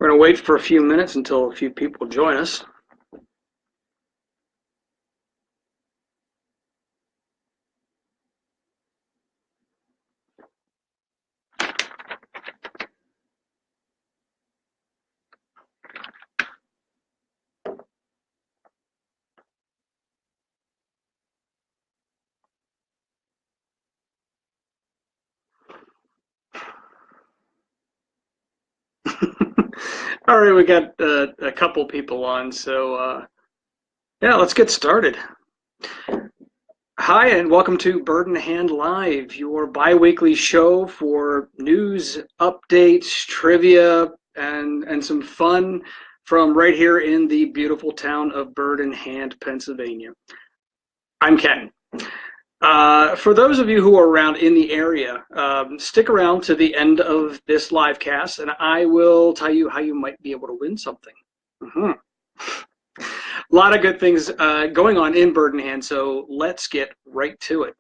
We're going to wait for a few minutes until a few people join us. All right, we got a couple people on, so yeah, let's get started. Hi, and welcome to Bird in Hand Live, your bi-weekly show for news, updates, trivia, and some fun from right here in the beautiful town of Bird in Hand, Pennsylvania. I'm Ken. For those of you who are around in the area, stick around to the end of this live cast, and I will tell you how you might be able to win something. A lot of good things going on in Bird in Hand, so let's get right to it.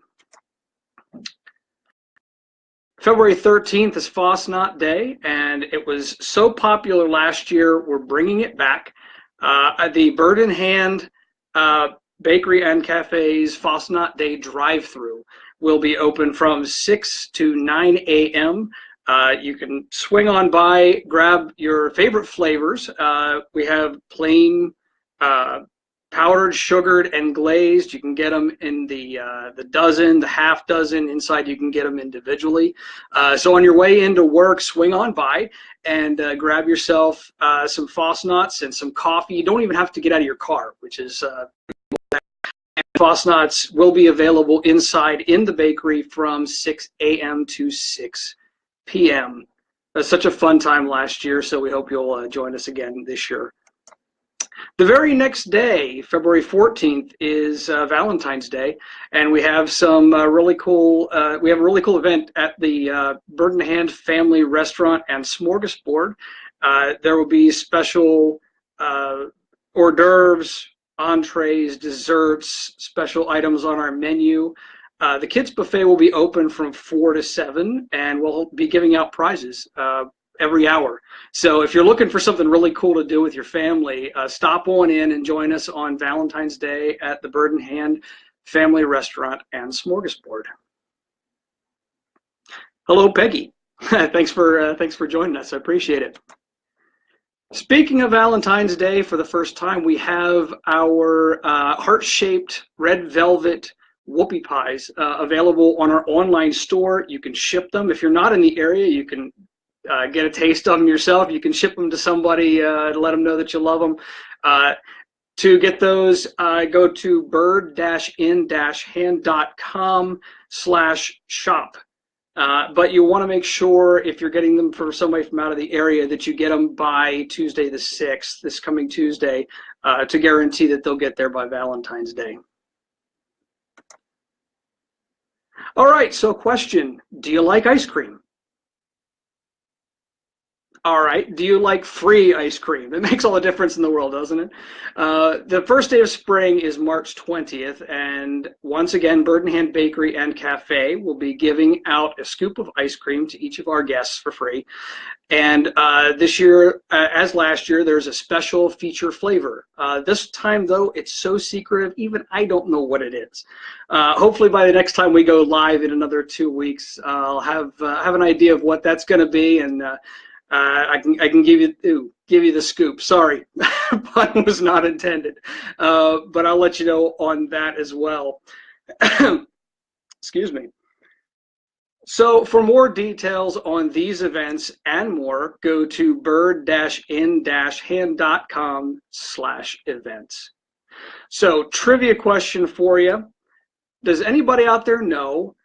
February 13th is Fasnacht Day, and it was so popular last year, we're bringing it back. The Bird in Hand Bakery and Cafe's Fasnacht Day drive-through will be open from 6 to 9 a.m. You can swing on by, grab your favorite flavors. We have plain, powdered, sugared, and glazed. You can get them in the dozen, the half dozen. Inside, you can get them individually. So on your way into work, swing on by and grab yourself some Fasnachts and some coffee. You don't even have to get out of your car, which is Fasnachts will be available inside in the bakery from 6 a.m. to 6 p.m. It was such a fun time last year, so we hope you'll join us again this year. The very next day, February 14th, is Valentine's Day, and we have some really cool. We have a really cool event at the Bird in Hand Family Restaurant and Smorgasbord. There will be special hors d'oeuvres, entrees, desserts, special items on our menu. The kids buffet will be open from 4 to 7, and we'll be giving out prizes every hour. So if you're looking for something really cool to do with your family, stop on in and join us on Valentine's Day at the Bird in Hand Family Restaurant and Smorgasbord. Hello, Peggy. Thanks for joining us. I appreciate it. Speaking of Valentine's Day, for the first time, we have our heart-shaped red velvet whoopie pies available on our online store. You can ship them. If you're not in the area, you can get a taste of them yourself. You can ship them to somebody to let them know that you love them. To get those, go to bird-in-hand.com/shop. But you want to make sure, if you're getting them for somebody from out of the area, that you get them by Tuesday the 6th, this coming Tuesday, to guarantee that they'll get there by Valentine's Day. All right, so question, do you like ice cream? All right, do you like free ice cream? It makes all the difference in the world, doesn't it? The first day of spring is March 20th, and once again, Bird in Hand Bakery and Cafe will be giving out a scoop of ice cream to each of our guests for free. And this year, as last year, there's a special feature flavor. This time, though, it's so secretive, even I don't know what it is. Hopefully, by the next time we go live in another 2 weeks, I'll have an idea of what that's going to be, and I can give you the scoop. Sorry, pun was not intended, but I'll let you know on that as well. Excuse me. So for more details on these events and more, go to bird-in-hand.com/events. So trivia question for you. Does anybody out there know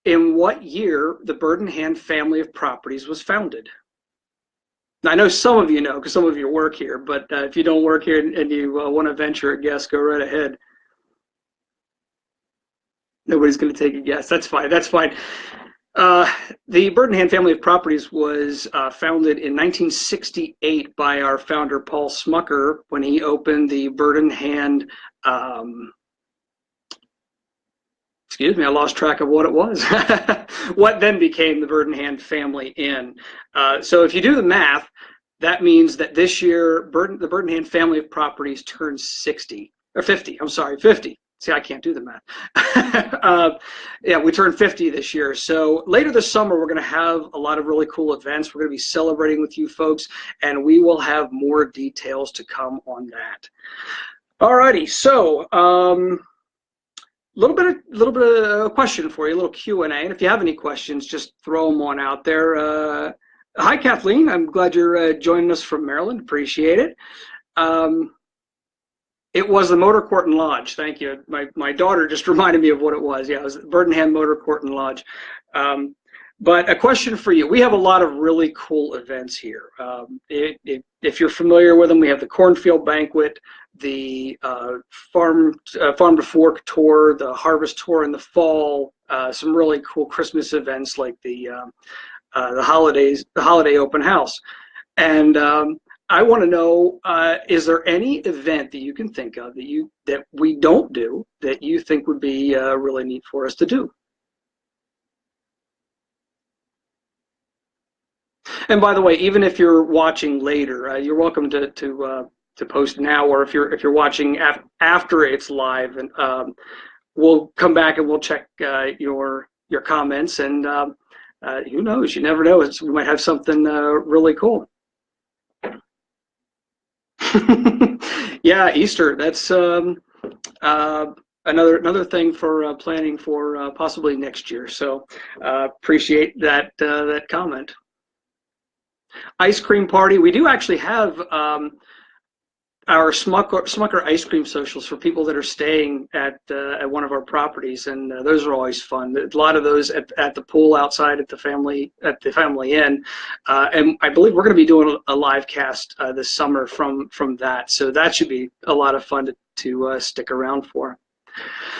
in what year the Bird in Hand family of properties was founded? Now, I know some of you know because some of you work here, but if you don't work here and you want to venture a guess, go right ahead. Nobody's going to take a guess. That's fine. That's fine. The Bird in Hand family of properties was founded in 1968 by our founder, Paul Smucker, when he opened the Bird in Hand, excuse me, I lost track of what it was. What then became the Bird in Hand Family Inn. So if you do the math, that means that this year, the Bird in Hand family of properties turns 60, or 50, I'm sorry, 50. See, I can't do the math. Yeah, we turned 50 this year. So later this summer, we're going to have a lot of really cool events. We're going to be celebrating with you folks, and we will have more details to come on that. Alrighty, so little bit of a question for you, a little Q&A, and if you have any questions, just throw them on out there. Hi, Kathleen. I'm glad you're joining us from Maryland. Appreciate it. It was the Motor Court and Lodge. Thank you. My daughter just reminded me of what it was. Yeah, it was Bird in Hand Motor Court and Lodge. But a question for you. We have a lot of really cool events here. If you're familiar with them, we have the Cornfield Banquet, the Farm to Fork Tour, the Harvest Tour in the fall, some really cool Christmas events like the Holiday Open House. And I want to know, is there any event that you can think of that we don't do that you think would be really neat for us to do? And by the way, even if you're watching later, you're welcome to post now, or if you're watching after it's live, and we'll come back and we'll check your comments, and who knows? You never know. We might have something really cool. Yeah, Easter. That's another thing for planning for possibly next year. So appreciate that comment. Ice cream party. We do actually have our Smucker ice cream socials for people that are staying at one of our properties, and those are always fun. A lot of those at the pool outside at the family inn, and I believe we're going to be doing a live cast this summer from that. So that should be a lot of fun to stick around for.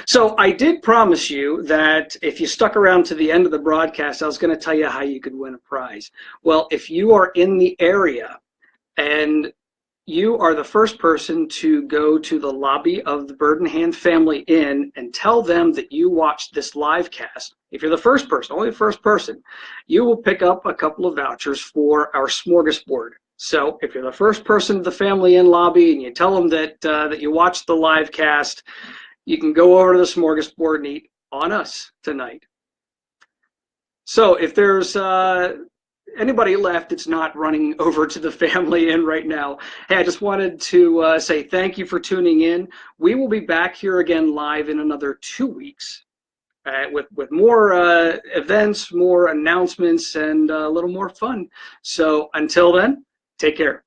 So I did promise you that if you stuck around to the end of the broadcast, I was going to tell you how you could win a prize. Well, if you are in the area and you are the first person to go to the lobby of the Bird in Hand Family Inn and tell them that you watched this live cast. If you're the first person, only the first person, you will pick up a couple of vouchers for our Smorgasbord. So if you're the first person to the Family Inn lobby and you tell them that you watched the live cast, you can go over to the Smorgasbord and eat on us tonight. So if there's anybody left that's not running over to the Family Inn right now, hey, I just wanted to say thank you for tuning in. We will be back here again live in another 2 weeks with more events, more announcements, and a little more fun. So until then, take care.